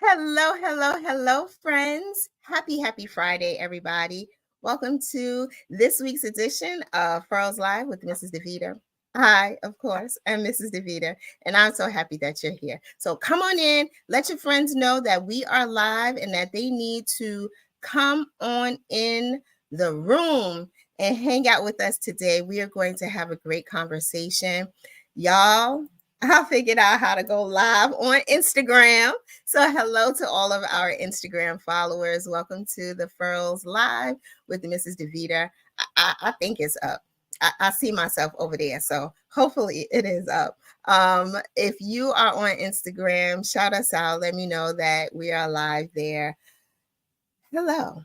Hello, hello, hello, friends. Happy Friday, everybody. Welcome to this week's edition of Furls Live with Mrs. Deveter. Hi, of course, I'm Mrs. Deveter, and I'm so happy that you're here. So come on in, let your friends know that we are live and that they need to come on in the room and hang out with us today. We are going to have a great conversation. Y'all, I figured out how to go live on Instagram. So hello to all of our Instagram followers. Welcome to the Furls Live with Mrs. Deveter. I think it's up. I see myself over there. So hopefully it is up. If you are on Instagram, shout us out. Let me know that we are live there. Hello.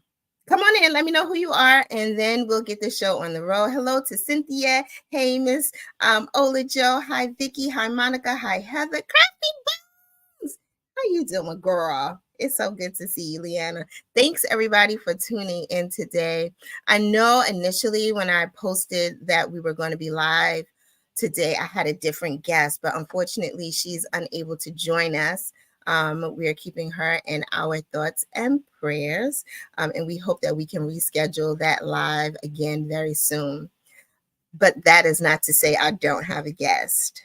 Come on in. Let me know who you are, and then we'll get the show on the road. Hello to Cynthia. Hey, Miss Ola Joe. Hi, Vicky. Hi, Monica. Hi, Heather. Crafty Bones. How you doing, girl? It's so good to see you, Leanna. Thanks, everybody, for tuning in today. I know initially when I posted that we were going to be live today, I had a different guest, but unfortunately, she's unable to join us. We are keeping her in our thoughts and prayers, and we hope that we can reschedule that live again very soon. But that is not to say I don't have a guest.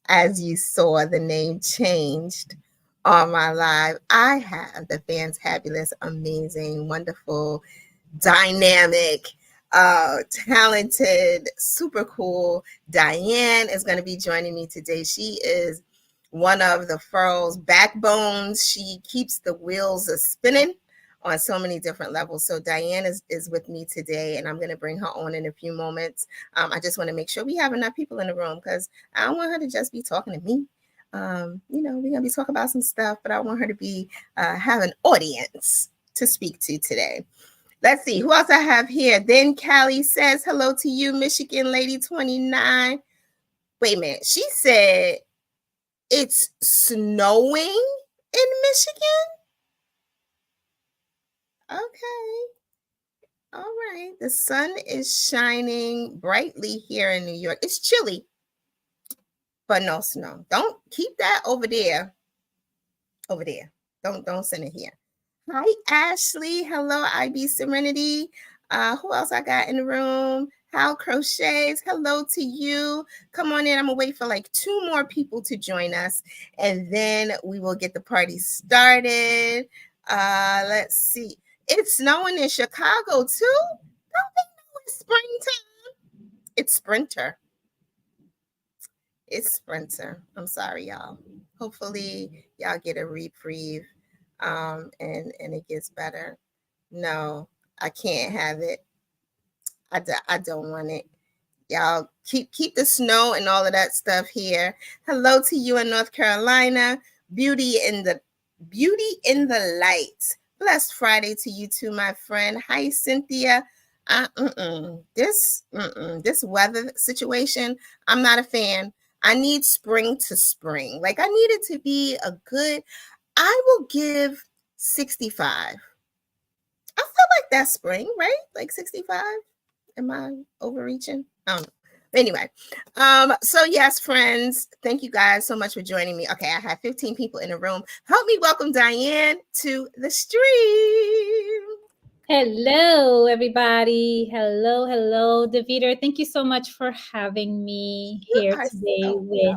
As you saw, the name changed on my live. I have the fantabulous, amazing, wonderful, dynamic, talented, super cool Dianne is going to be joining me today. She is one of the Furls backbones. She keeps the wheels spinning on so many different levels. So Dianne is with me today, and I'm going to bring her on in a few moments. I just want to make sure we have enough people in the room because I don't want her to just be talking to me. We're going to be talking about some stuff, but I want her to be have an audience to speak to today. Let's see who else I have here. Then Callie says hello to you, Michigan Lady 29. Wait a minute. She said it's snowing in Michigan. Okay. All right. The sun is shining brightly here in New York. It's chilly, but no snow. Don't keep that over there. Over there. Don't send it here. Hi, Ashley. Hello, IB Serenity. Who else I got in the room? Hal Crochets. Hello to you. Come on in. I'm going to wait for like 2 more people to join us, and then we will get the party started. Let's see. It's snowing in Chicago, too. Don't they know it's springtime? It's sprinter. It's sprinter. I'm sorry, y'all. Hopefully, y'all get a reprieve. And it gets better. No, I can't have it. I don't want it. Y'all keep the snow and all of that stuff here. Hello to you in North Carolina. Beauty in the light. Blessed Friday to you too, my friend. Hi, Cynthia. This weather situation, I'm not a fan. I need spring to spring. Like I need it to be a good. I will give 65. I feel like that's spring, right? Like 65. Am I overreaching? I don't know. Anyway, so yes, friends, thank you guys so much for joining me. Okay, I have 15 people in the room. Help me welcome Dianne to the stream. Hello, everybody. Hello, Deveter. Thank you so much for having me here today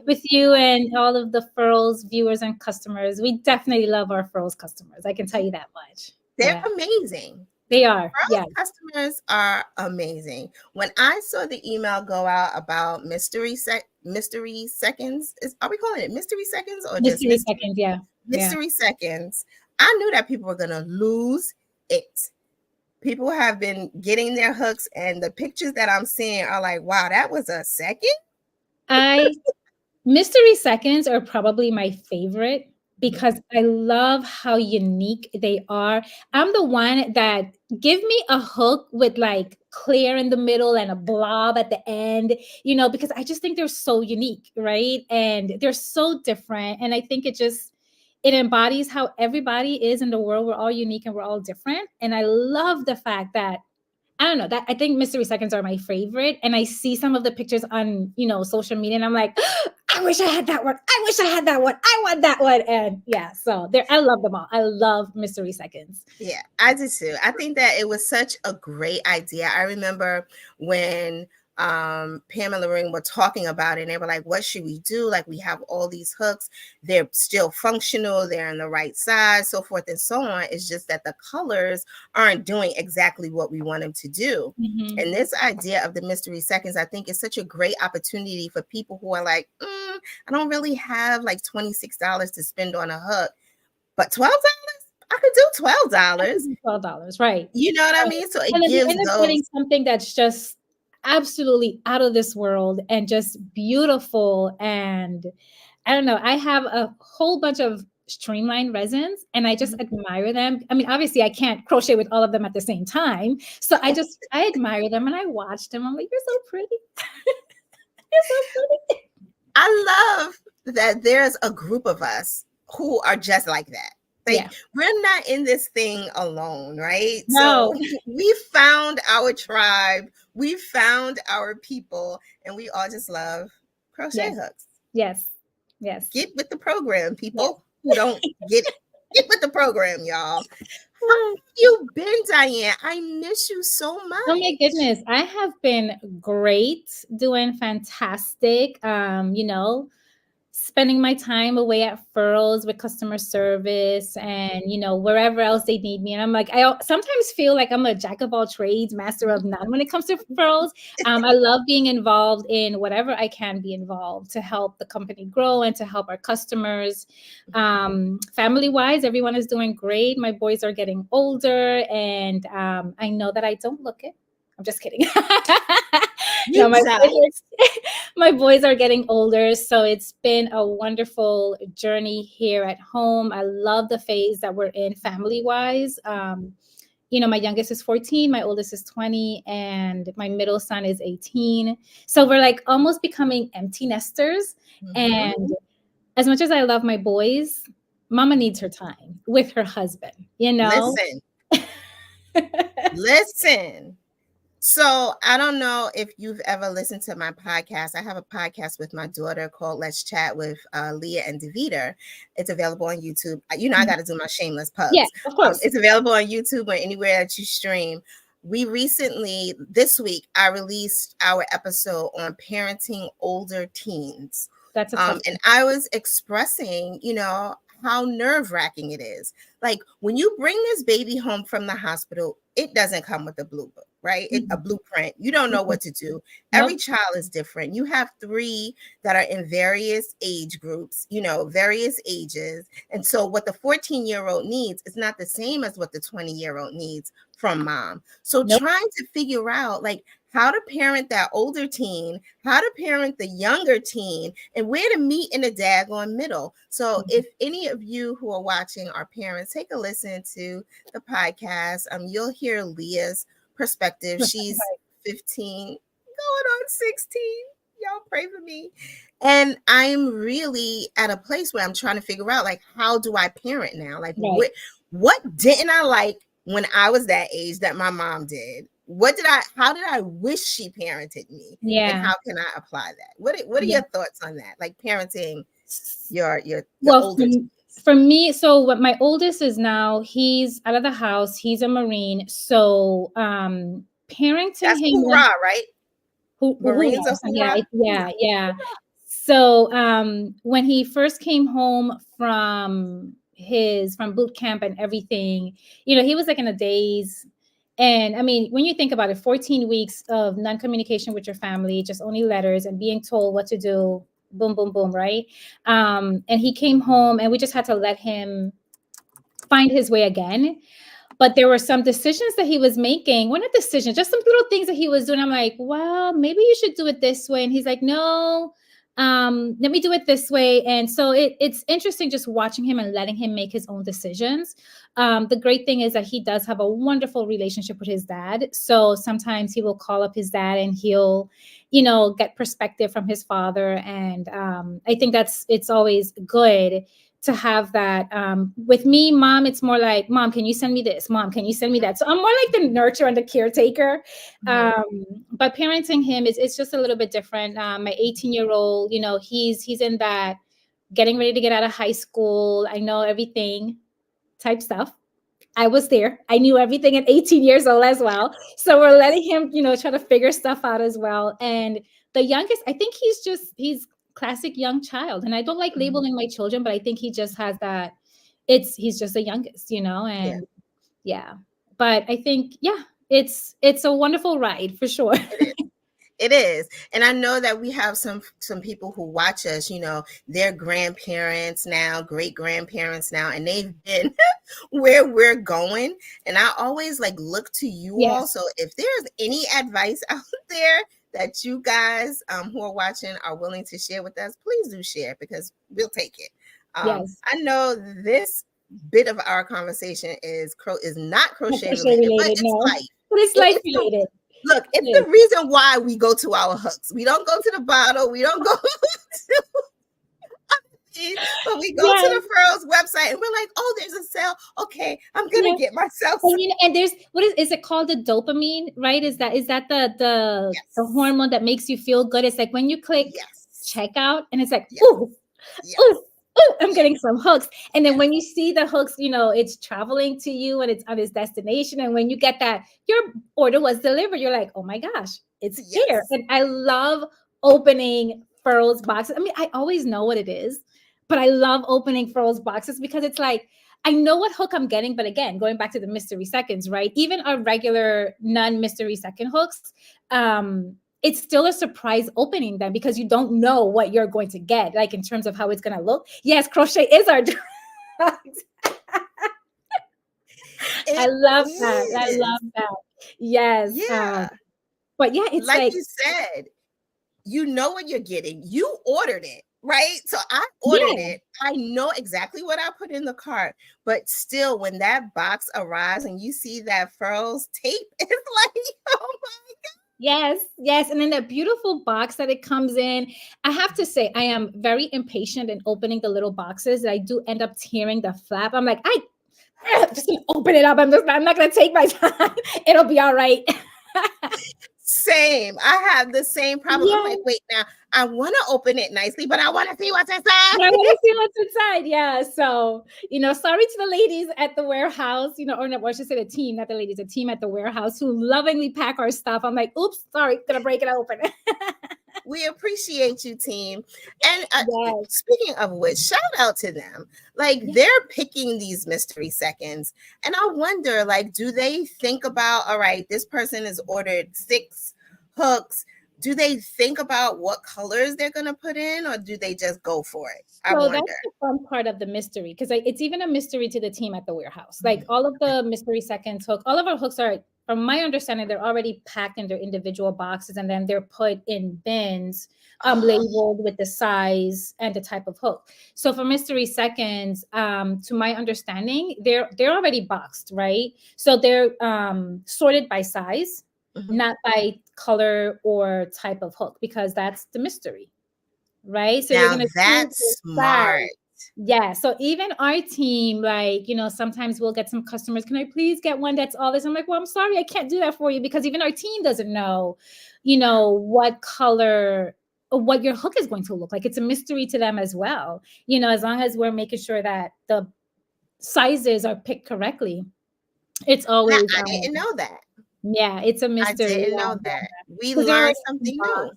with you and all of the Furls viewers and customers. We definitely love our Furls customers. I can tell you that much. They're amazing. They are. Furls customers are amazing. When I saw the email go out about mystery seconds, are we calling it mystery seconds or mystery just seconds? Yeah. Mystery seconds. I knew that people were gonna lose it. People have been getting their hooks, and the pictures that I'm seeing are like, wow, that was a second. Mystery seconds are probably my favorite because I love how unique they are. I'm the one that give me a hook with like clear in the middle and a blob at the end, because I just think they're so unique, right? And they're so different. And I think it embodies how everybody is in the world. We're all unique and we're all different. And I love the fact that I don't know, that I think mystery seconds are my favorite. And I see some of the pictures on, social media and I'm like, I I wish I had that one. I wish I had that one. I want that one. And yeah, so there, I love them all. I love Mystery Seconds. Yeah, I do too. I think that it was such a great idea. I remember when Pamela Ring were talking about it, and they were like, what should we do? Like, we have all these hooks, they're still functional, they're in the right size, so forth and so on. It's just that the colors aren't doing exactly what we want them to do. Mm-hmm. And this idea of the Mystery Seconds, I think, is such a great opportunity for people who are like, I don't really have like $26 to spend on a hook, but $12, I could do $12. $12, right? You know what I Right. mean? So it And then you gives end up those. getting something that's just absolutely out of this world and just beautiful. And I don't know, I have a whole bunch of streamlined resins and I just admire them. I mean, obviously I can't crochet with all of them at the same time. So I admire them and I watch them. I'm like, you're so pretty. You're so pretty. I love that there's a group of us who are just like that. Like, Yeah. we're not in this thing alone, right? No. So we found our tribe, we found our people, and we all just love crochet hooks. Yes. Yes. Get with the program, people who don't get it. Get with the program, y'all. How have you been, Diane? I miss you so much. Oh my goodness. I have been great, doing fantastic. Spending my time away at Furls with customer service and, wherever else they need me. And I'm like, I sometimes feel like I'm a jack of all trades, master of none when it comes to Furls. I love being involved in whatever I can be involved to help the company grow and to help our customers. Family-wise, everyone is doing great. My boys are getting older and I know that I don't look it. I'm just kidding. No, my boys are getting older, so it's been a wonderful journey here at home. I love the phase that we're in family-wise. My youngest is 14, my oldest is 20, and my middle son is 18. So we're like almost becoming empty nesters. And as much as I love my boys, Mama needs her time with her husband, Listen. So I don't know if you've ever listened to my podcast. I have a podcast with my daughter called Let's Chat with Leah and Deveter. It's available on YouTube. I got to do my shameless plugs. Yeah, of course. It's available on YouTube or anywhere that you stream. We recently, this week, I released our episode on parenting older teens. That's a tough and I was expressing, how nerve-wracking it is. Like, when you bring this baby home from the hospital, it doesn't come with a blue book, right? A blueprint. You don't know what to do. Every child is different. You have 3 that are in various age groups, various ages. And so what the 14-year-old needs is not the same as what the 20-year-old needs from mom. So trying to figure out, like, how to parent that older teen, how to parent the younger teen, and where to meet in the daggone middle. So if any of you who are watching are parents, take a listen to the podcast. You'll hear Leah's perspective. She's 15, going on 16. Y'all pray for me. And I'm really at a place where I'm trying to figure out, like, how do I parent now? Like, what didn't I like when I was that age that my mom did? How did I wish she parented me? Yeah. And how can I apply that? What are your thoughts on that? Like, parenting your older teens? For me, so what my oldest is now, he's out of the house, he's a Marine. So parenting That's him, hoorah, right? Marines are hoorah. Yeah. So when he first came home from boot camp and everything, he was like in a daze. And I mean, when you think about it, 14 weeks of non-communication with your family, just only letters and being told what to do, boom, boom, boom, right? And he came home and we just had to let him find his way again. But there were some decisions that he was making. Well, not decisions, just some little things that he was doing. I'm like, well, maybe you should do it this way. And he's like, no, let me do it this way. And so it's interesting just watching him and letting him make his own decisions. The great thing is that he does have a wonderful relationship with his dad. So sometimes he will call up his dad and he'll, get perspective from his father. And I think it's always good to have that. With me, mom, it's more like, mom, can you send me this? Mom, can you send me that? So I'm more like the nurturer and the caretaker. But parenting him is it's just a little bit different. My 18-year-old, you know, he's in that getting ready to get out of high school. I know everything type stuff. I was there. I knew everything at 18 years old as well. So we're letting him, you know, try to figure stuff out as well. And the youngest, I think he's classic young child. And I don't like labeling my children, but I think he just has that. He's just the youngest, you know, and yeah. But I think, yeah, it's a wonderful ride for sure. It is. And I know that we have some people who watch us, you know, they're grandparents now, great grandparents now, and they've been where we're going. And I always like look to you all. So if there's any advice out there that you guys who are watching are willing to share with us, please do share because we'll take it. I know this bit of our conversation is not crochet related, but it's life. But it's life related. Look, it's the reason why we go to our hooks. We don't go to the bottle. We don't go to, but we go to the Furls website and we're like, oh, there's a sale. Okay, I'm gonna get myself. And there's is it called the dopamine? Right? Is that the hormone that makes you feel good? It's like when you click checkout and it's like, ooh, I'm getting some hooks. And then when you see the hooks, you know, it's traveling to you and it's on its destination. And when you get that, your order was delivered, you're like, oh my gosh, it's here. And I love opening Furls boxes. I mean, I always know what it is, but I love opening Furls boxes because it's like, I know what hook I'm getting. But again, going back to the mystery seconds, right? Even our regular non-mystery second hooks, it's still a surprise opening them because you don't know what you're going to get, like in terms of how it's going to look. Yes, crochet is our drug. I love that. I love that. Yes. Yeah. But yeah, it's like you said, you know what you're getting. You ordered it, right? So I ordered it. I know exactly what I put in the cart. But still, when that box arrives and you see that Furls tape, it's like, oh my God. Yes. And then that beautiful box that it comes in. I have to say, I am very impatient in opening the little boxes. I do end up tearing the flap. I'm like, I'm just gonna open it up. I'm not gonna take my time. It'll be all right. Same. I have the same problem. I'm like, wait, now I want to open it nicely, but I want to see what's inside. Yeah. So, you know, sorry to the ladies at the warehouse, you know, or I should say the team, not the ladies, the team at the warehouse who lovingly pack our stuff. I'm like, oops, sorry, gonna break it open. We appreciate you, team. And speaking of which, shout out to them. Like they're picking these mystery seconds. And I wonder, like, do they think about, all right, this person has ordered 6 hooks. Do they think about what colors they're going to put in, or do they just go for it? I wonder. That's the fun part of the mystery, because it's even a mystery to the team at the warehouse. Like all of the mystery seconds hook, all of our hooks are, from my understanding, they're already packed in their individual boxes and then they're put in bins, labeled with the size and the type of hook. So for mystery seconds, to my understanding, they're already boxed, right? So they're sorted by size, not by color or type of hook, because that's the mystery, right? So now that's smart. Yeah. So even our team, like, you know, sometimes we'll get some customers, can I please get one that's all this? I'm like, well, I'm sorry, I can't do that for you, because even our team doesn't know, you know, what color or what your hook is going to look like. It's a mystery to them as well. You know, as long as we're making sure that the sizes are picked correctly, it's always. Now, I didn't know that. Yeah, it's a mystery. I didn't know that. We learned something new.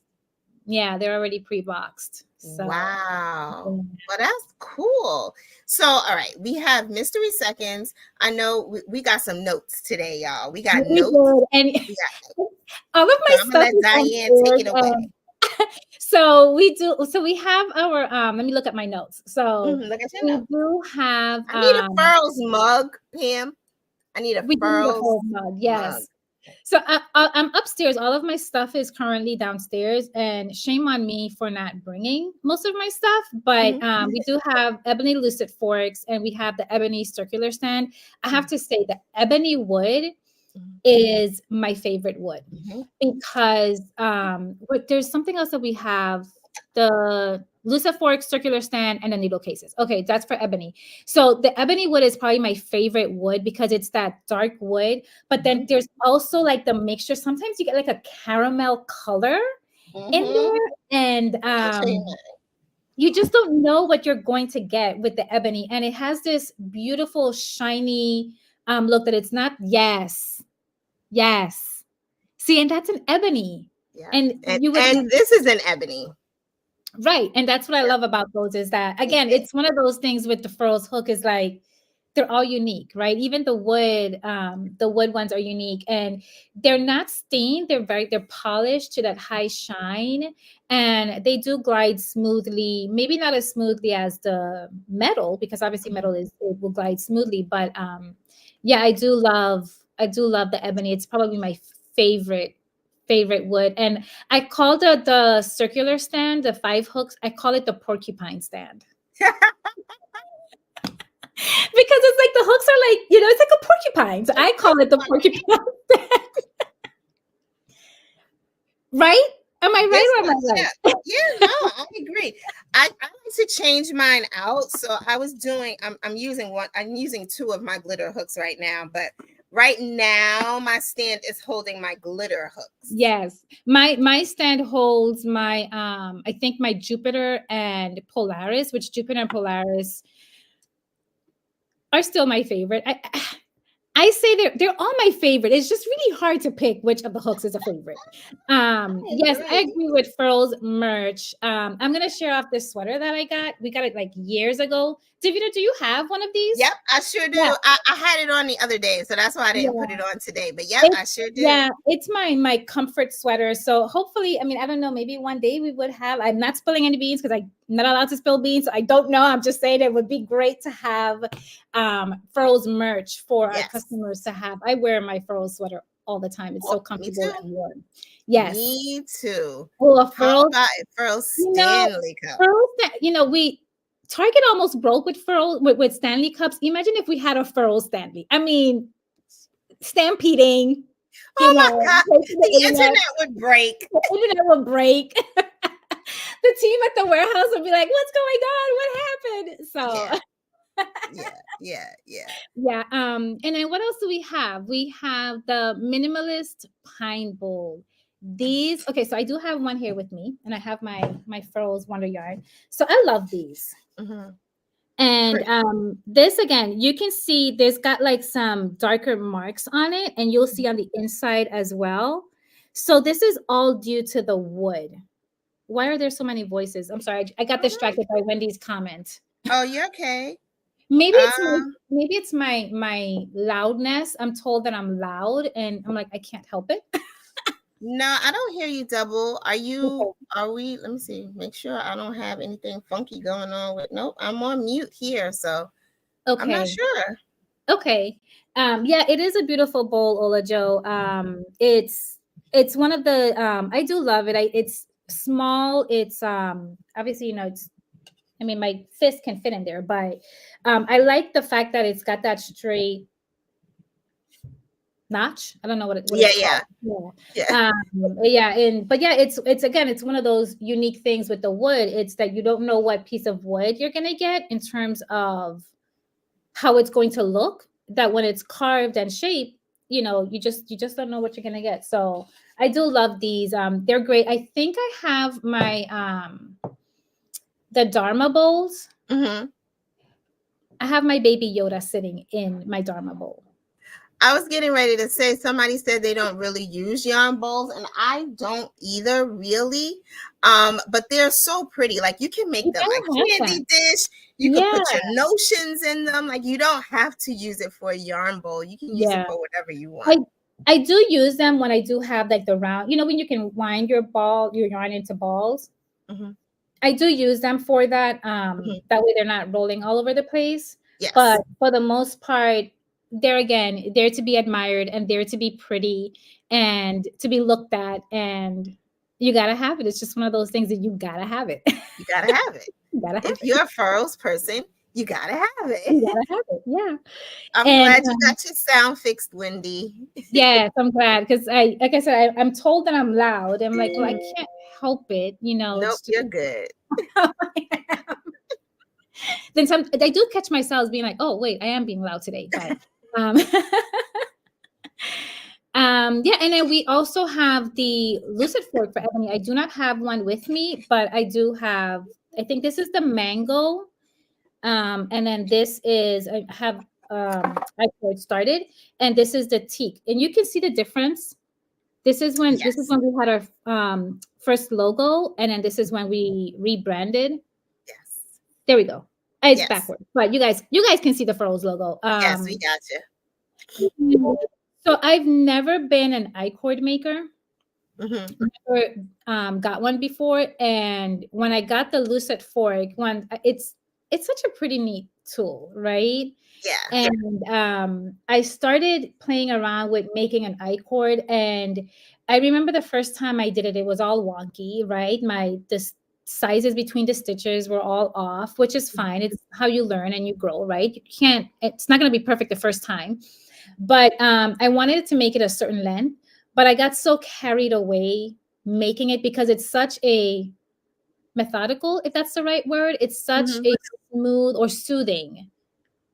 Yeah, they're already pre-boxed. So. Wow. Well, that's cool. So, all right, we have mystery seconds. I know we got some notes today, y'all. We got notes. And all of my stuff. Let Diane take it away. So we do. So we have our. Let me look at my notes. So look at your we notes. do have. I need a Furls mug, Pam. I need a Furls mug. Yes. Mug. So I'm upstairs. All of my stuff is currently downstairs, and shame on me for not bringing most of my stuff. But we do have ebony lucid forks, and we have the ebony circular stand. I have to say the ebony wood is my favorite wood because there's something else that we have. the Lucia fork, circular stand, and the needle cases. Okay, that's for ebony. So the ebony wood is probably my favorite wood because it's that dark wood. But then there's also like the mixture. Sometimes you get like a caramel color in Mm-hmm. there, and I'll show you mine. you just don't know what you're going to get with the ebony. And it has this beautiful, shiny look that it's not. Yes. Yes. See, and that's an ebony. Yeah. And you would, And this is an ebony. right. And that's what I love about those is that, again, it's one of those things with the Furls hook is like, they're all unique, right? Even the wood ones are unique and they're not stained. They're polished to that high shine and they do glide smoothly, maybe not as smoothly as the metal because obviously metal it will glide smoothly. But yeah, I do love the ebony. It's probably my favorite wood. And I call the circular stand, the 5 hooks, I call it the porcupine stand. Because it's like the hooks are like, it's like a porcupine. So I call it the porcupine stand. Right? Am I right or am I right? Yeah, no, I agree. I like to change mine out. So I'm using 2 of my glitter hooks right now, but right now my stand is holding my glitter hooks. Yes. My stand holds my I think my Jupiter and Polaris, which Jupiter and Polaris are still my favorite. I say they're all my favorite. It's just really hard to pick which of the hooks is a favorite. Yes, I agree with Furls merch. I'm gonna share off this sweater that I got. We got it like years ago. Davina, do you have one of these? Yep, I sure do. Yeah. I had it on the other day, so that's why I didn't put it on today. But yeah, I sure do. Yeah, it's my comfort sweater. So hopefully, I mean, I don't know, maybe one day we would have. I'm not spilling any beans because I'm not allowed to spill beans. So I don't know. I'm just saying it would be great to have Furls merch for our customers to have. I wear my Furls sweater all the time. It's so comfortable and warm. Yes. Me too. Oh, a How Furls. about a Furls Stanley cup? Furls, Target almost broke with with Stanley cups. Imagine if we had a Furls Stanley. I mean, stampeding. Oh my God, the internet would break. The internet would break. The team at the warehouse would be like, "What's going on? What happened?" So, yeah. And then what else do we have? We have the minimalist pine bowl. These, okay, so I do have one here with me, and I have my Furls Wonder Yarn. So I love these. Mm-hmm. And this again, you can see there's got like some darker marks on it, and you'll see on the inside as well. So this is all due to the wood. Why are there so many voices? I'm sorry, I got distracted by Wendy's comment. Oh, you're okay. Maybe it's my loudness. I'm told that I'm loud, and I'm like I can't help it. No, I don't hear you double. Are we? Let me see. Make sure I don't have anything funky going on with. Nope, I'm on mute here, so I'm not sure. Okay. Yeah, it is a beautiful bowl, Ola Joe. It's one of the I do love it. It's small. It's obviously, it's, I mean, my fist can fit in there, but I like the fact that it's got that straight notch. I don't know what it's called. It's one of those unique things with the wood. It's that you don't know what piece of wood you're gonna get in terms of how it's going to look. That when it's carved and shaped, you just don't know what you're gonna get. So I do love these. They're great. I think I have my the Dharma bowls. Mm-hmm. I have my baby Yoda sitting in my Dharma bowl. I was getting ready to say, somebody said they don't really use yarn bowls, and I don't either, really. But they're so pretty. Like you can make them a candy dish. You can put your notions in them. Like you don't have to use it for a yarn bowl. You can use it for whatever you want. I do use them when I do have like the round, when you can wind your yarn into balls. Mm-hmm. I do use them for that. That way they're not rolling all over the place. Yes. But for the most part, they're to be admired and they're to be pretty and to be looked at, and you gotta have it. It's just one of those things that you gotta have it. You gotta have it. If you're a Furls person, you gotta have it. You gotta have it. Yeah. I'm glad you got your sound fixed, Wendy. Yes, I'm glad because like I said, I'm told that I'm loud. I'm like, well, I can't help it. Nope, It's just you're good. then I do catch myself being like, oh wait, I am being loud today. But um yeah, and then we also have the lucid fork for Ebony. I do not have one with me, but I do have, I think this is the mango. And then this is, I have I started, and this is the teak. And you can see the difference. This is when Yes. we had our first logo, and then this is when we rebranded. Yes. There we go. It's Yes. backwards, but you guys can see the Furls logo. Yes, we got you. So I've never been an I-cord maker. Mm-hmm. Never got one before, and when I got the lucid fork one, it's such a pretty neat tool, right? Yeah. And I started playing around with making an I-cord, and I remember the first time I did it, it was all wonky, right? The sizes between the stitches were all off, which is fine. It's how you learn and you grow, right? It's not going to be perfect the first time, but I wanted to make it a certain length, but I got so carried away making it because it's such a methodical, if that's the right word. It's such a smooth or soothing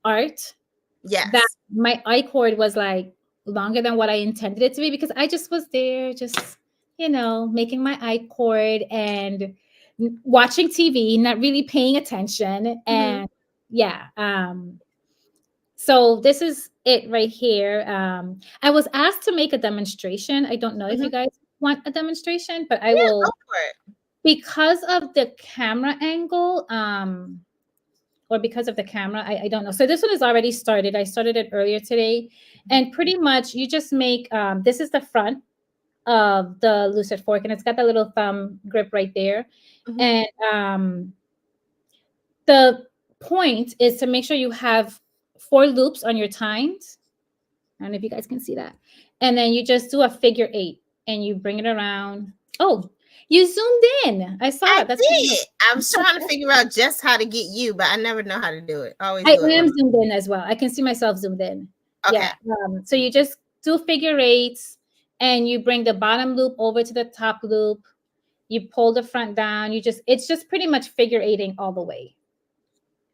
art Yes. that my I-cord was like longer than what I intended it to be, because I just was there, just, making my I-cord and watching TV, not really paying attention. And yeah. So this is it right here. I was asked to make a demonstration. I don't know if you guys want a demonstration, but I will, go for it. Because of the camera angle, or because of the camera, I don't know. So this one is already started. I started it earlier today, and pretty much you just make, this is the front of the lucid fork, and it's got the little thumb grip right there. And the point is to make sure you have 4 loops on your tines. I don't know if you guys can see that. And then you just do a figure 8 and you bring it around. Oh, you zoomed in. I saw that. That's it. I was trying to figure out just how to get you, but I never know how to do it. I am zoomed in as well. I can see myself zoomed in. Okay. Yeah. So you just do figure 8s, and you bring the bottom loop over to the top loop. You pull the front down. It's just pretty much figure 8ing all the way,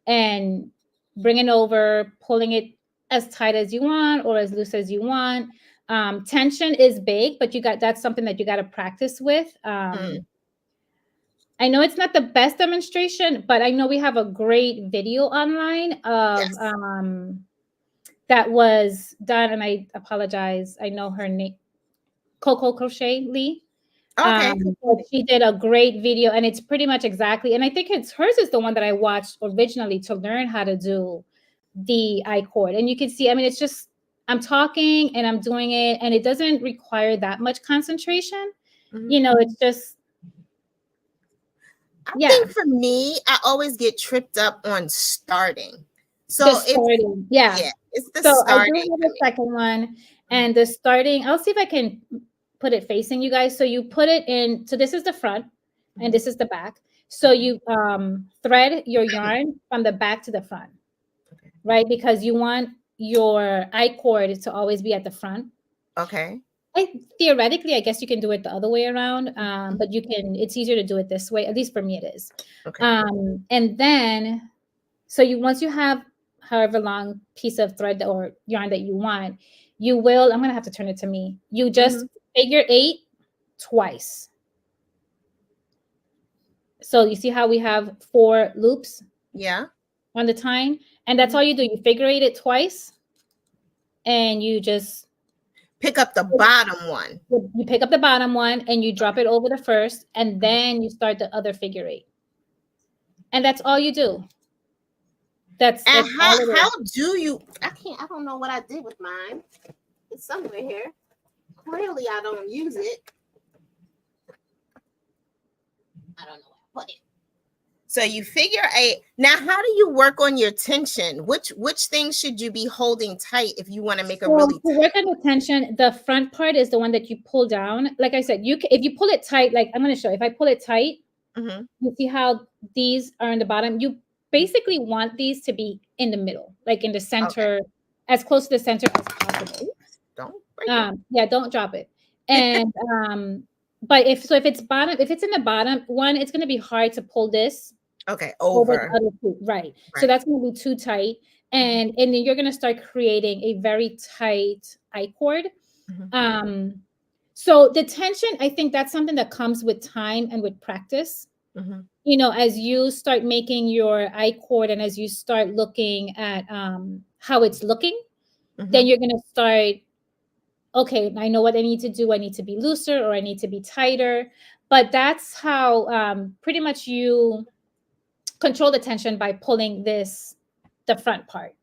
and bring it over, pulling it as tight as you want or as loose as you want. Tension is big, but that's something that you got to practice with. I know it's not the best demonstration, but I know we have a great video online of that was done, and I apologize. I know her name, Coco Crochet Lee. Okay. She did a great video, and it's pretty much exactly, and I think hers is the one that I watched originally to learn how to do the I-cord. And you can see, I mean, it's just, I'm talking and I'm doing it, and it doesn't require that much concentration. It's just, I think for me, I always get tripped up on starting. So it's the starting. I do have a second one, and the starting, I'll see if I can put it facing you guys. So you put it in, so this is the front and this is the back. So you thread your yarn from the back to the front, right? Because you want your I-cord to always be at the front. Okay. Theoretically, I guess you can do it the other way around, but it's easier to do it this way. At least for me, it is. Okay. And then, so once you have however long piece of thread or yarn that you want, I'm going to have to turn it to me. You just figure 8 twice. So you see how we have 4 loops? Yeah. On the tine, and that's all you do. You figure 8 it twice, and you just pick up the bottom one. You pick up the bottom one and you drop it over the first, and then you start the other figure 8. And that's all you do. That's how do you? I don't know what I did with mine. It's somewhere here. Clearly, I don't use it. I don't know where I put it. So you figure 8. Now, how do you work on your tension? Which things should you be holding tight if you want to make a really to work on the tension? The front part is the one that you pull down. Like I said, if you pull it tight, like I'm going to show you. If I pull it tight, you see how these are in the bottom. You basically want these to be in the middle, like in the center, as close to the center as possible. Don't break it. Yeah, don't drop it. And But if it's in the bottom one, it's going to be hard to pull this Okay, over the over. other two, right? So Right. that's going to be too tight, and then you're going to start creating a very tight I cord. Mhm, Um, so the tension, I think that's something that comes with time and with practice. mhm, You know, as you start making your I cord and as you start looking at how it's looking, then mhm. you're going to start, okay, I know what I need to do. I need to be looser or I need to be tighter. But that's how pretty much you control the tension by pulling the front part.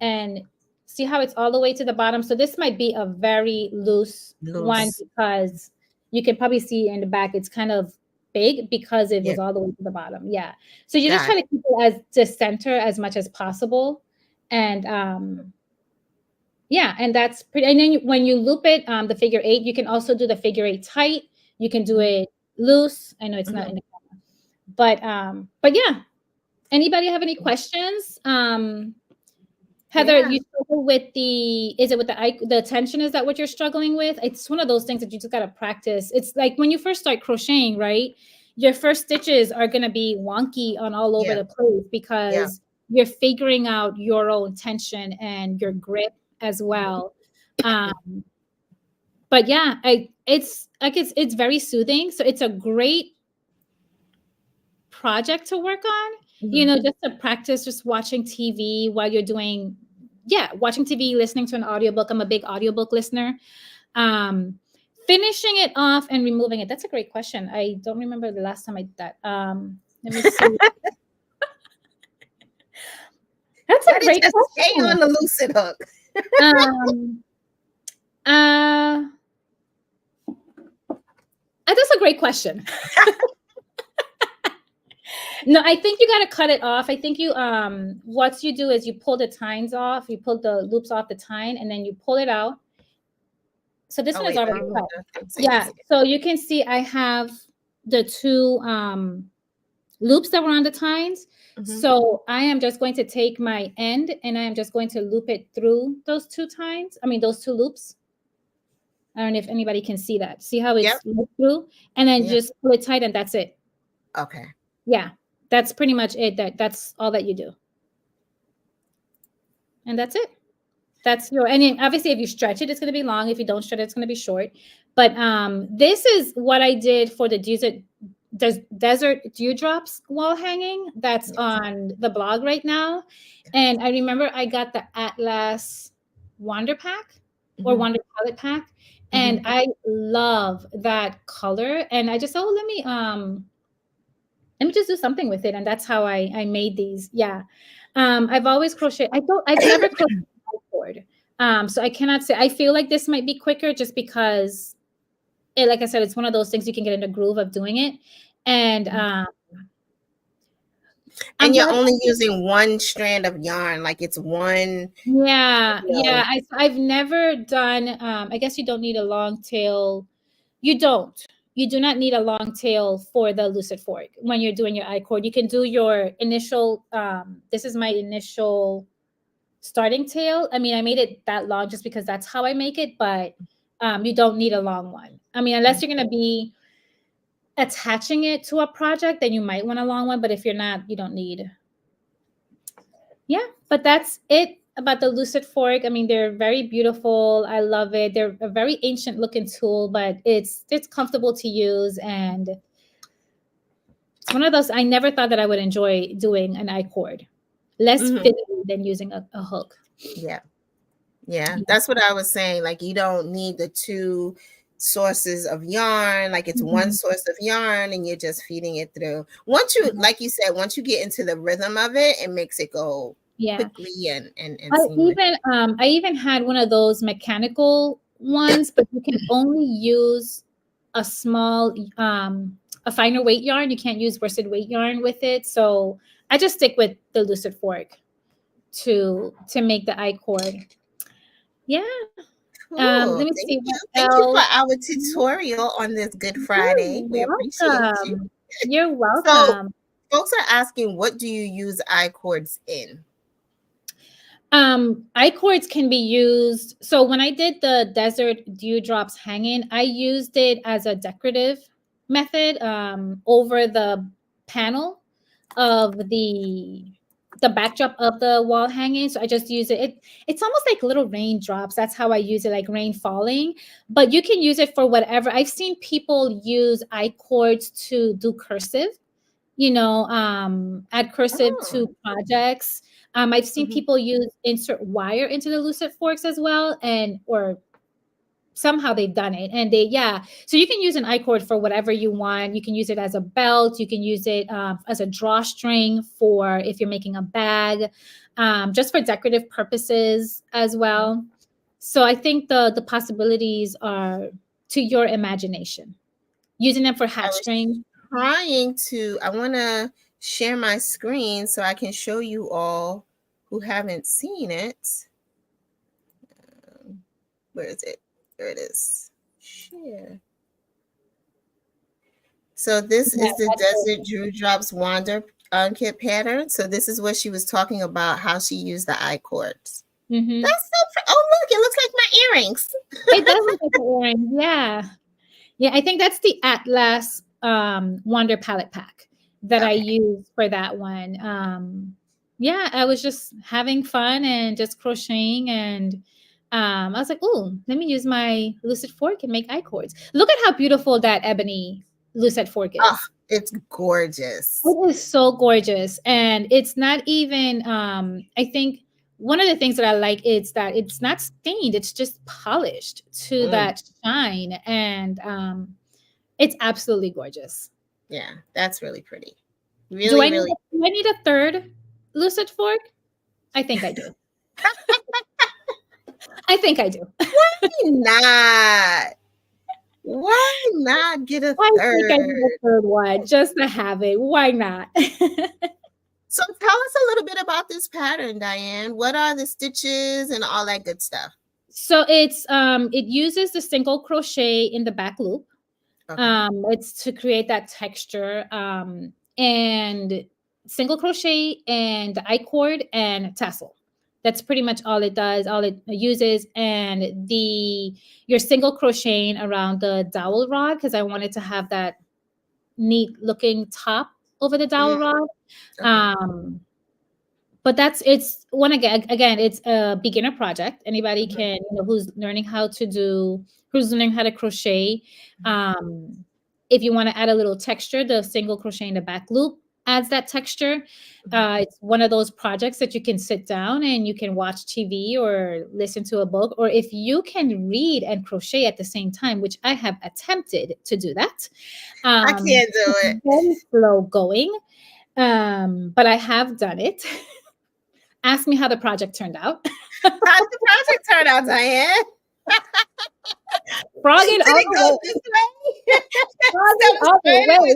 And see how it's all the way to the bottom. So this might be a very loose one Loose. because you can probably see in the back it's kind of big because it Yeah, was all the way to the bottom. Yeah. So you just got try it. to keep it as the center as much as possible. And yeah, and that's pretty. And then when you loop it, the figure eight, you can also do the figure eight tight. You can do Mhm, it loose. I know it's not mhm. in the camera, but yeah. Anybody have any questions? Heather, Yeah, you struggle with is it with the tension? Is that what you're struggling with? It's one of those things that you just got to practice. It's like when you first start crocheting, right? Your first stitches are going to be wonky on all over yeah, the place yeah. because you're figuring out your own tension and your grip as Mhm, well. Um, but yeah, it's like it's very soothing. So it's a great project to work on, you mhm. know, just to practice just watching TV while you're doing, yeah, watching TV, listening to an audiobook. I'm a big audiobook listener. Um, Finishing it off and removing it. That's a great question. I don't remember the last time I did that. Let me see. That's Let a it great just stay question. on the lucid hook. Um, uh, that's a great question. No, I think you got to cut it off. I think you what you do is you pull the tines off, you pull the loops off the tine, and then you pull it out. So this Oh one is wait, let already me move cut. the thing so you can Yeah. see it. So you can see I have the two loops that were on the tines. Mhm. So I am just going to take my end and I am just going to loop it through those two tines. I mean, those two loops. I don't know if anybody can see that. See how Yep. it's looped through, and then Yeah. just pull it tight, and that's it. Okay. Yeah, that's pretty much it. That's all that you do, and that's it. That's your, and then obviously if you stretch it, it's going to be long. If you don't stretch it, it's going to be short. But this is what I did for the desert dewdrops wall hanging that's Yes. on the blog right now. And I remember I got the Atlas Wander Pack or Mhm, Wander Palette Pack, and mhm. I love that color. And I just, oh, let me just do something with it, and that's how I made these. Yeah. I've always crocheted. I've never crocheted cord. So I cannot say. I feel like this might be quicker just because like I said, it's one of those things you can get in the groove of doing it. And I'm And you're glad. only using one strand of yarn, like it's one, Yeah, you know. yeah. I've never done. I guess you don't need a long tail. You don't. You do not need a long tail for the lucid fork when you're doing your I cord. You can do your initial. This is my initial starting tail. I mean, I made it that long just because that's how I make it, but you don't need a long one. I mean, unless you're gonna be attaching it to a project, then you might want a long one. But if you're not, you don't need. Yeah, but that's it about the lucid fork. I mean, they're very beautiful. I love it. They're a very ancient looking tool, but it's comfortable to use, and it's one of those I never thought that I would enjoy doing an I cord. Less Mhm. fiddly than using a hook. Yeah. Yeah. Yeah. That's what I was saying. Like you don't need the two sources of yarn. Like it's one Mhm. source of yarn and you're just feeding it through. Once you, Yeah. like you said, once you get into the rhythm of it, it makes it go Yeah. quickly and seamless. I even had one of those mechanical ones, but you can only use a small a finer weight yarn. You can't use worsted weight yarn with it. So I just stick with the lucid fork to make the I cord. Yeah. Let Cool. me Thank see you. what Thank you for else. our tutorial on this Good Friday. We You're appreciate you. welcome. You're So welcome. folks are asking, what do you use I cords in? I cords can be used. So when I did the desert dewdrops hanging, I used it as a decorative method over the panel of the backdrop of the wall hanging. So I just use it. It's almost like little raindrops. That's how I use it, like rain falling. But you can use it for whatever. I've seen people use I cords to do cursive, add cursive Oh. to projects. I've seen Mhm. people use insert wire into the lucid forks as well, and or somehow they've done it. And so you can use an I-cord for whatever you want. You can use it as a belt. You can use it as a drawstring for if you're making a bag, just for decorative purposes as well. So I think the possibilities are to your imagination. Using them for I hat was string. I want to share my screen so I can show you all who haven't seen it. Where is it? There it is. Share. So this Yeah, is the Desert Dewdrops Wander kit pattern. So this is what she was talking about, how she used the I cords. mm-hmm. That's so oh look, it looks like my earrings. It does look like an orange. Yeah. Yeah, I think that's the Atlas Wonder palette pack that I Okay. used for that one. Yeah, I was just having fun and just crocheting, and I was like, "Oh, let me use my lucid fork and make I cords." Look at how beautiful that ebony lucid fork Oh, is. it's gorgeous. It is so gorgeous, and it's not even. I think one of the things that I like is that it's not stained; it's just polished to Mm, that shine, and it's absolutely gorgeous. yeah, that's really pretty. Do Really, I need really. a, do I need a third lucid fork? I think I do. I think I do. Why not? Why not get a I think I need third? a third one just to have it. Why not? So tell us a little bit about this pattern, Diane. What are the stitches and all that good stuff? So it uses the single crochet in the back loop. Okay. It's to create that texture, and single crochet and I cord and tassel. That's pretty much all it does, all it uses. And you're single crocheting around the dowel rod because I wanted to have that neat looking top over the dowel Mm, rod. okay. Um, but it's one again, it's a beginner project. Anybody Mhm, can, who's learning how to crochet. mhm, Um, if you want to add a little texture, the single crochet in the back loop adds that texture. mhm. It's one of those projects that you can sit down and you can watch TV or listen to a book, or if you can read and crochet at the same time, which I have attempted to do that. I can't do It's it. very slow going, but I have done it. Ask me how the project turned out. How did the project turn out, Diane? Frogging Did all it the go way. this way? Frogging Step all the straight way.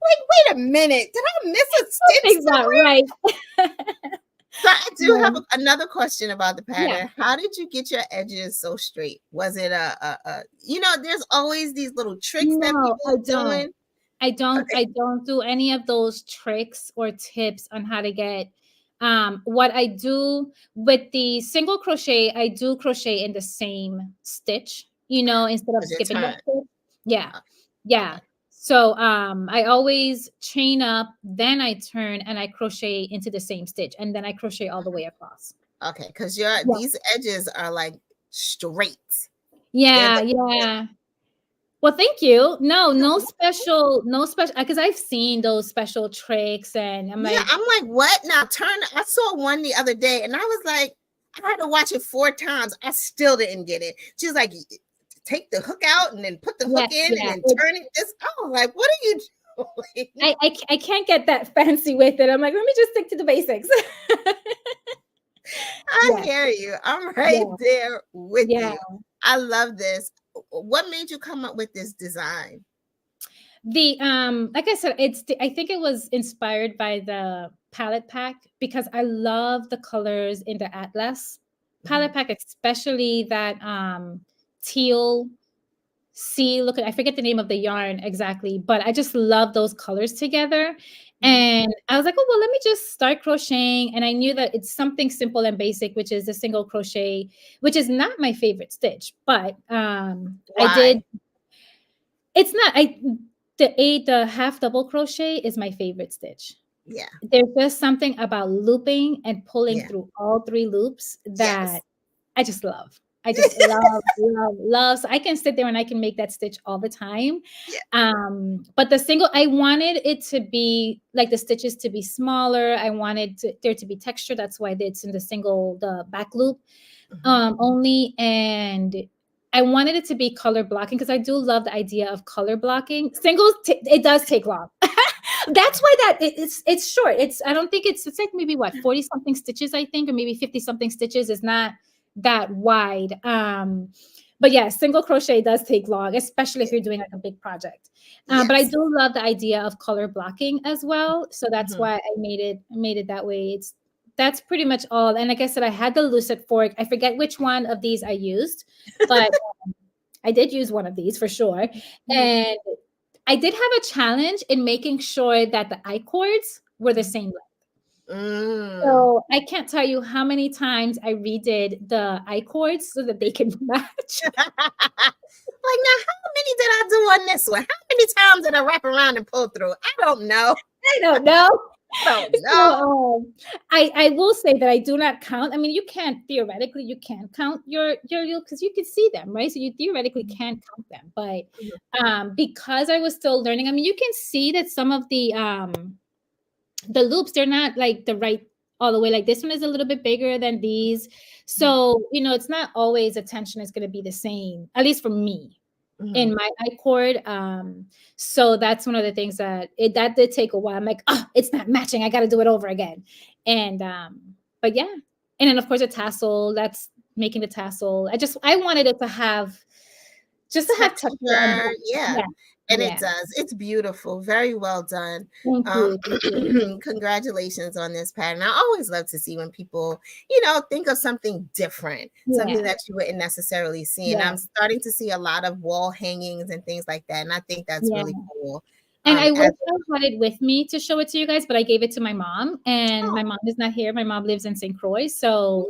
wait a minute. Did I miss a stitch Something's not somewhere? right. So I do have Yeah. another question about the Yeah. pattern. How did you get your edges so straight? Was it there's always these little tricks that No, people I are don't. doing. Okay. I don't do any of those tricks or tips on how to get what I do with the single crochet, I do crochet in the same stitch, instead of Was your skipping that turn. stitch. Yeah. Uh, Yeah. Okay. So I always chain up, then I turn and I crochet into the same stitch, and then I crochet all the way across. Okay, because Yeah. these edges are like straight. They're Yeah, the yeah. Well, thank you. No, no special, because I've seen those special tricks, and I'm yeah, like, I'm like, what? Now turn. I saw one the other day, and I was like, I had to watch it 4 times. I still didn't get it. She was like, take the hook out and then put the hook yeah, in and yeah. then turn it. This. I was like, what are you doing? I can't get that fancy with it. I'm like, let me just stick to the basics. I Yeah, hear you. I'm right yeah, there with yeah. you. I love this. What made you come up with this design? Like I said, I think it was inspired by the palette pack because I love the colors in the Atlas Mhm. palette pack, especially that teal sea look. I forget the name of the yarn exactly, but I just love those colors together. And I was like, oh, well, let me just start crocheting. And I knew that it's something simple and basic, which is the single crochet, which is not my favorite stitch, but I did. Why? It's not, the half double crochet is my favorite stitch. Yeah. There's just something about looping and pulling Yeah. through all 3 loops Yes. that I just love. I just love, love, love. So I can sit there and I can make that stitch all the time. Yeah. But the single, I wanted it to be like the stitches to be smaller. I wanted there to be texture. That's why it's in the back loop only. And I wanted it to be color blocking because I do love the idea of color blocking. Singles, it does take long. That's why it's short. I don't think it's like maybe what 40 something stitches, I think, or maybe 50 something stitches. Is not that wide. But yeah, single crochet does take long, especially if you're doing like a big project. But I Yes. do love the idea of color blocking as well. So that's why I made it that way. That's pretty much all. And like I said, I had the lucid fork. I forget which one of these I used, but I did use one of these for sure. And I did have a challenge in making sure that the I cords were the same length. So I can't tell you how many times I redid the I cords so that they can match. Like, now, how many did I do on this one? How many times did I wrap around and pull through? I don't know. I don't know. So, I will say that I do not count. I mean, you can count your because you can see them, right? So you theoretically can count them, but because I was still learning, I mean, you can see that some of the loops, they're not like the right all the way. Like this one is a little bit bigger than these, so it's not always attention is going to be the same, at least for me. In my I cord. So that's one of the things that did take a while. I'm like, oh, it's not matching. I got to do it over again. And, but yeah. And then of course a tassel, that's making the tassel. I wanted it to have texture. Yeah. And Yeah. it does. It's beautiful. Very well done. Thank you. Congratulations on this pattern. I always love to see when people, think of something different, something that you wouldn't necessarily see. And I'm starting to see a lot of wall hangings and things like that. And I think that's really cool. And I wish I had it with me to show it to you guys, but I gave it to my mom, and my mom is not here. My mom lives in St. Croix. So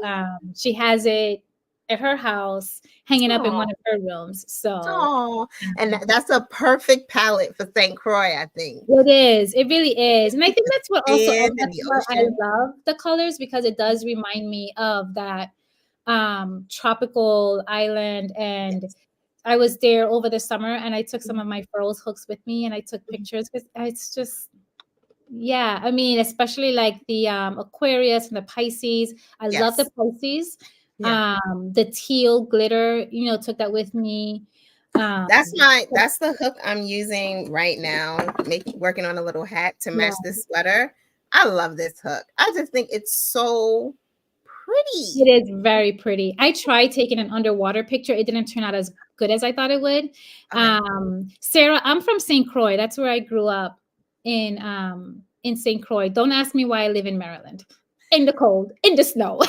she has it at her house, hanging up in one of her rooms. So, and that's a perfect palette for St. Croix, I think. It is. It really is. And I think that's what also that's why I love the colors, because it does remind me of that tropical island. And I was there over the summer, and I took some of my Furls hooks with me, and I took pictures because it's just, yeah. I mean, especially like the Aquarius and the Pisces. I love the Pisces. The teal glitter, took that with me. That's the hook I'm using right now, working on a little hat to match this sweater. I love this hook. I just think it's so pretty. It is very pretty. I tried taking an underwater picture. It didn't turn out as good as I thought it would. Sarah, I'm from St. Croix. That's where I grew up in St. Croix. Don't ask me why I live in Maryland, in the cold, in the snow.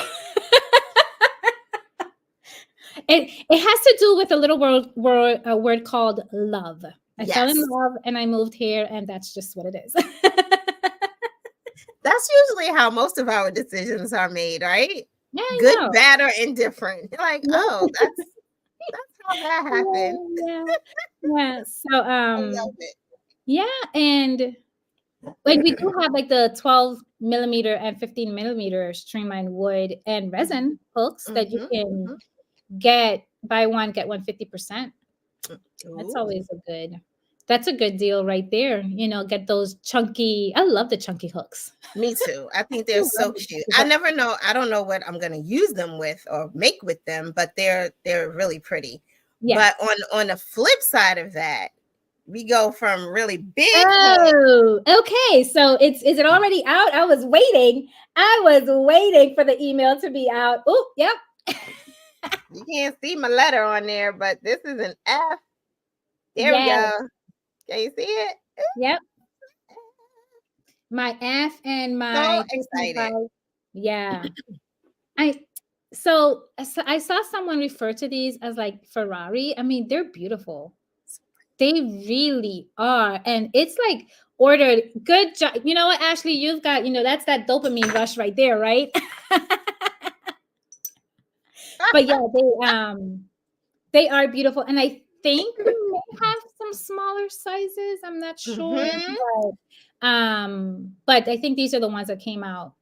It has to do with a little word called love. I fell in love and I moved here, and that's just what it is. That's usually how most of our decisions are made, right? Yeah, good, bad, or indifferent. Like, oh, that's how that happened. Yeah. So I love it. Yeah, and like we do have like the 12 millimeter and 15 millimeter streamlined wood and resin hooks that you can buy one get one 50%. That's always that's a good deal right there. Get those chunky. I love the chunky hooks. Me too. I think they're so cute. I never know. I don't know what I'm going to use them with or make with them, but they're really pretty. Yeah. But on the flip side of that, we go from really big. Oh, okay. So is it already out? I was waiting for the email to be out. Oh, yep. You can't see my letter on there, but this is an F. There we go. Can you see it? Yep. My F and my. So excited. Yeah. I saw someone refer to these as like Ferrari. I mean, they're beautiful. They really are. And it's like ordered. Good job. You know what, Ashley? You've got, that's that dopamine rush right there, right? But yeah, they are beautiful. And I think we may have some smaller sizes. I'm not sure. But I think these are the ones that came out.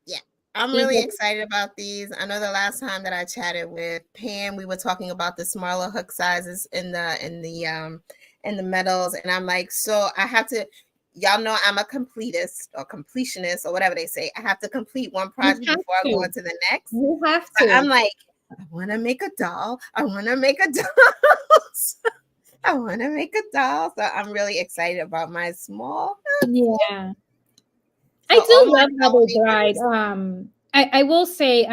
Yeah. I'm really excited about these. I know the last time that I chatted with Pam, we were talking about the smaller hook sizes in the metals, and I'm like, so I have to. Y'all know I'm a completist or completionist or whatever they say. I have to complete one project before I go into the next. You have to. I'm like, I want to make a doll. I want to make a doll. I want to make a doll. So I'm really excited about my small. Yeah. I do love how they glide. I will say,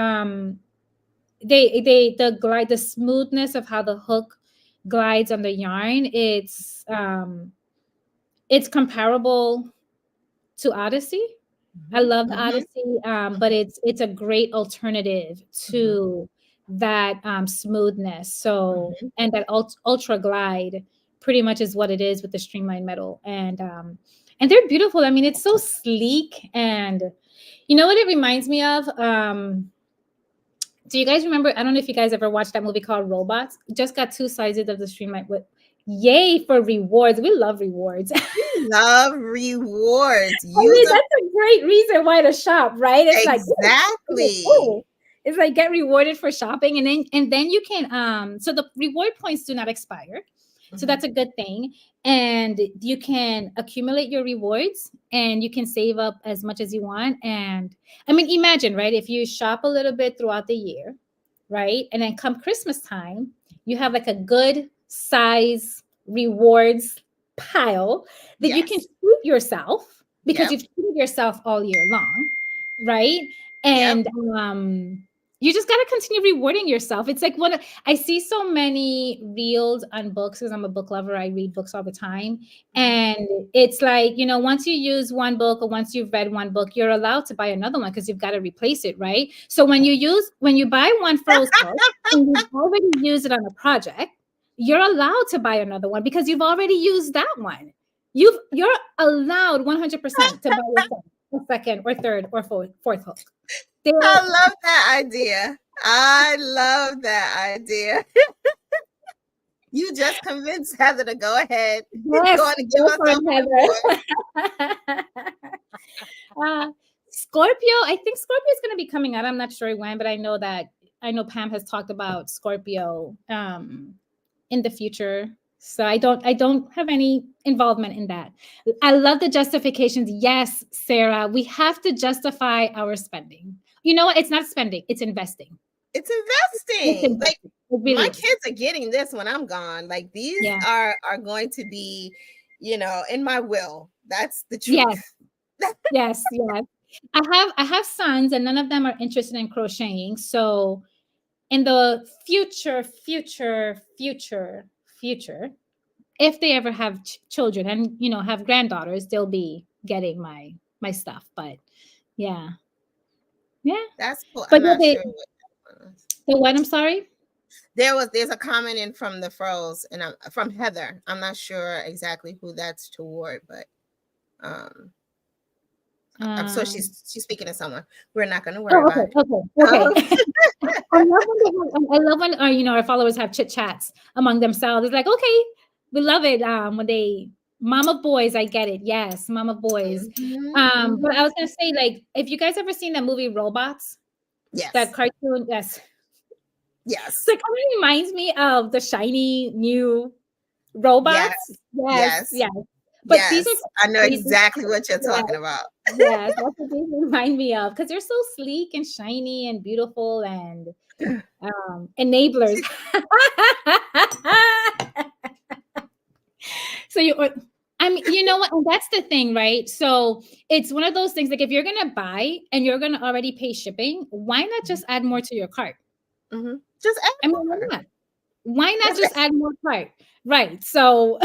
the smoothness of how the hook glides on the yarn, it's comparable to Odyssey. I love Odyssey, but it's a great alternative to that smoothness. So and that ultra glide pretty much is what it is with the streamlined metal, and they're beautiful. I mean, it's so sleek, and you know what it reminds me of? Do you guys remember? I don't know if you guys ever watched that movie called Robots. It just got 2 sizes of the streamlined. Yay for rewards! We love rewards. We love rewards. That's a great reason why to shop, right? It's exactly. It's like get rewarded for shopping, and then you can so the reward points do not expire. So that's a good thing. And you can accumulate your rewards and you can save up as much as you want. And I mean, imagine, right? If you shop a little bit throughout the year, right? And then come Christmas time, you have like a good size rewards pile that you can treat yourself because you've treated yourself all year long, right? And you just got to continue rewarding yourself. It's like I see so many reels on books because I'm a book lover. I read books all the time. And it's like, once you use one book or once you've read one book, you're allowed to buy another one because you've got to replace it, right? So when you buy one Furls book and you've already used it on a project, you're allowed to buy another one because you've already used that one. You're allowed 100% to buy yourself a second or third or fourth hook. I love that idea. I love that idea. You just convinced Heather to go ahead. Yes, go and give us Scorpio. I think Scorpio is going to be coming out. I'm not sure when, but I know Pam has talked about Scorpio in the future. So I don't have any involvement in that. I love the justifications. Yes, Sarah, we have to justify our spending. You know what? It's not spending, it's investing. It's investing. Like really my kids are getting this when I'm gone. Like these are going to be, in my will. That's the truth. Yes. I have sons and none of them are interested in crocheting. So in the future, if they ever have children and have granddaughters, they'll be getting my stuff. But yeah, that's cool. But I'm not sure what I'm sorry. There's a comment in from the Furls and from Heather. I'm not sure exactly who that's toward, but I'm sure she's speaking to someone. We're not going to worry about it. Okay. I love when our followers have chit chats among themselves. It's like, okay, we love it when they mom of boys. I get it. Yes, mom of boys. But I was gonna say, like, if you guys ever seen that movie Robots, that cartoon, yes. So it kind of reminds me of the shiny new robots. Yes. But these are I know exactly what you're talking about. Yes, that's what they remind me of because they're so sleek and shiny and beautiful and enablers. So you know what? And that's the thing, right? So it's one of those things like if you're gonna buy and you're gonna already pay shipping, why not just add more to your cart? Just add more. Why not just add more cart? Right. So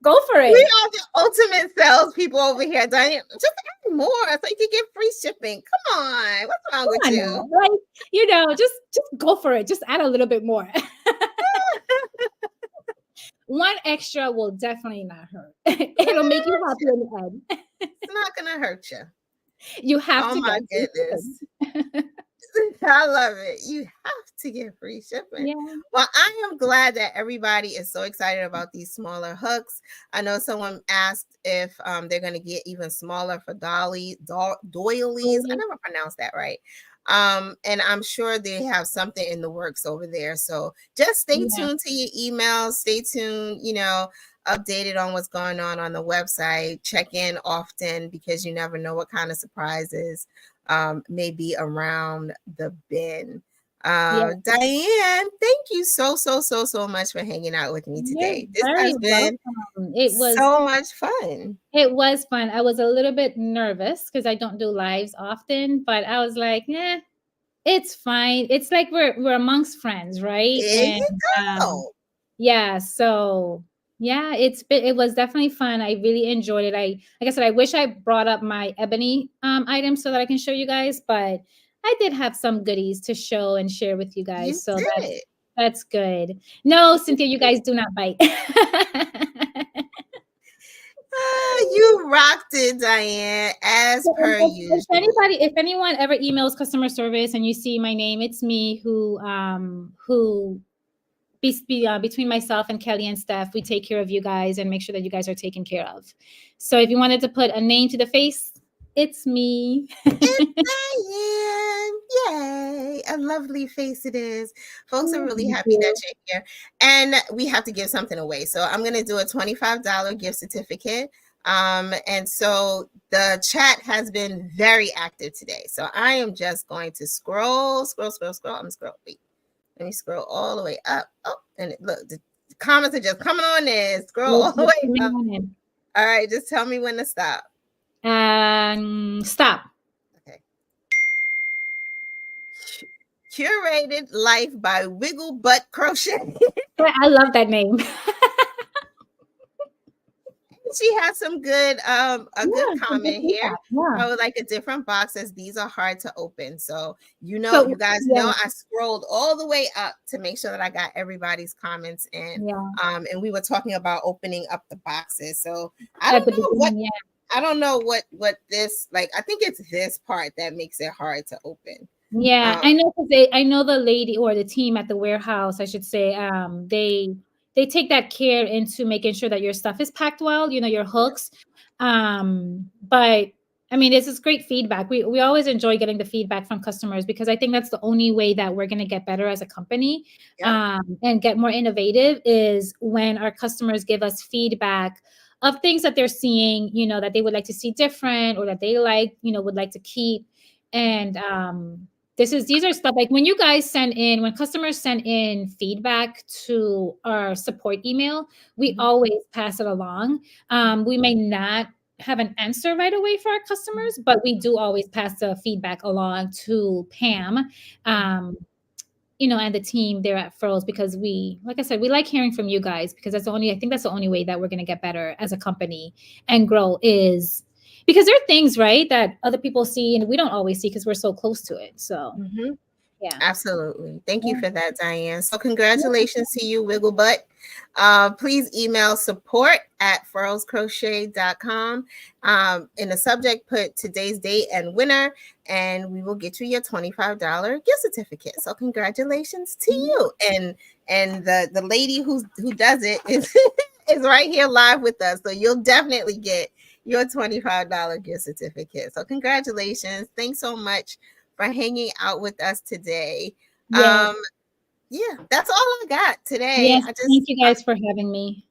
go for it. We are the ultimate salespeople over here, Diane. Just add more so you can get free shipping. Come on. What's wrong with you? Like, just go for it. Just add a little bit more. one extra will definitely not hurt. It'll make you happy in the end. It's not gonna hurt you. You have Oh to my get free goodness. shipping. I love it. You have to get free shipping. Yeah. Well, I am glad that everybody is so excited about these smaller hooks. I know someone asked if they're going to get even smaller for doilies. I never pronounced that right. And I'm sure they have something in the works over there. So just stay tuned to your emails. Stay tuned, updated on what's going on the website. Check in often because you never know what kind of surprises may be around the bin. Dianne, thank you so much for hanging out with me today. This has been so much fun. It was fun. I was a little bit nervous because I don't do lives often, but I was like, it's fine. It's like we're amongst friends, right? There you go. So it was definitely fun. I really enjoyed it. Like I said, I wish I brought up my ebony items so that I can show you guys, but I did have some goodies to show and share with you guys. That's good. No, Cynthia, you guys do not bite. You rocked it, Dianne, as per usual. If anyone ever emails customer service and you see my name, it's me who between myself and Kelly and Steph, we take care of you guys and make sure that you guys are taken care of. So if you wanted to put a name to the face, it's me. It's Dianne. Yay. A lovely face it is. Folks are really happy that you're here. And we have to give something away. So I'm going to do a $25 gift certificate. And so the chat has been very active today. So I am just going to scroll. I'm scroll. Wait. Let me scroll all the way up. Oh, and look, the comments are just coming on there. Scroll all the way up. All right, just tell me when to stop. Stop. Okay. Curated Life by Wiggle Butt Crochet. I love that name. She has some good good comment here. I would like a different box as these are hard to open. So you guys know I scrolled all the way up to make sure that I got everybody's comments in. And we were talking about opening up the boxes. So I don't know what this, like, I think it's this part that makes it hard to open. I know, I know the lady or the team at the warehouse, I should say, they take that care into making sure that your stuff is packed well, your hooks. But I mean, this is great feedback. We always enjoy getting the feedback from customers because I think that's the only way that we're going to get better as a company and get more innovative is when our customers give us feedback of things that they're seeing, that they would like to see different or that they would like to keep. And these are stuff like when customers send in feedback to our support email, we always pass it along. We may not have an answer right away for our customers, but we do always pass the feedback along to Pam, and the team there at Furls because like I said, we like hearing from you guys because I think that's the only way that we're going to get better as a company and grow is because there are things, right, that other people see and we don't always see because we're so close to it. So, yeah, absolutely. Thank you for that, Dianne. So congratulations to you, Wiggle Butt. Please email support@furlscrochet.com. In the subject, put today's date and winner, and we will get you your $25 gift certificate. So congratulations to you. And the lady who does it is right here live with us. So you'll definitely get your $25 gift certificate. So congratulations. Thanks so much for hanging out with us today. That's all I got today. Yes, thank you guys for having me.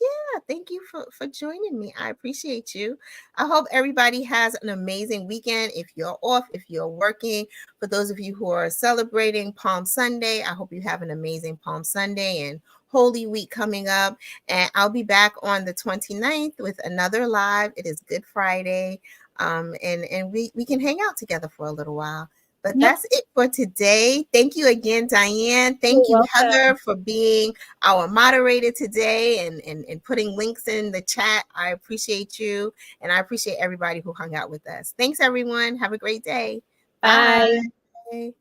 Yeah, thank you for joining me. I appreciate you. I hope everybody has an amazing weekend. If you're off, if you're working, for those of you who are celebrating Palm Sunday, I hope you have an amazing Palm Sunday and Holy Week coming up. And I'll be back on the 29th with another live. It is Good Friday. And we can hang out together for a little while. But that's it for today. Thank you again, Dianne. Thank you, Heather, for being our moderator today and putting links in the chat. I appreciate you. And I appreciate everybody who hung out with us. Thanks, everyone. Have a great day. Bye. Bye.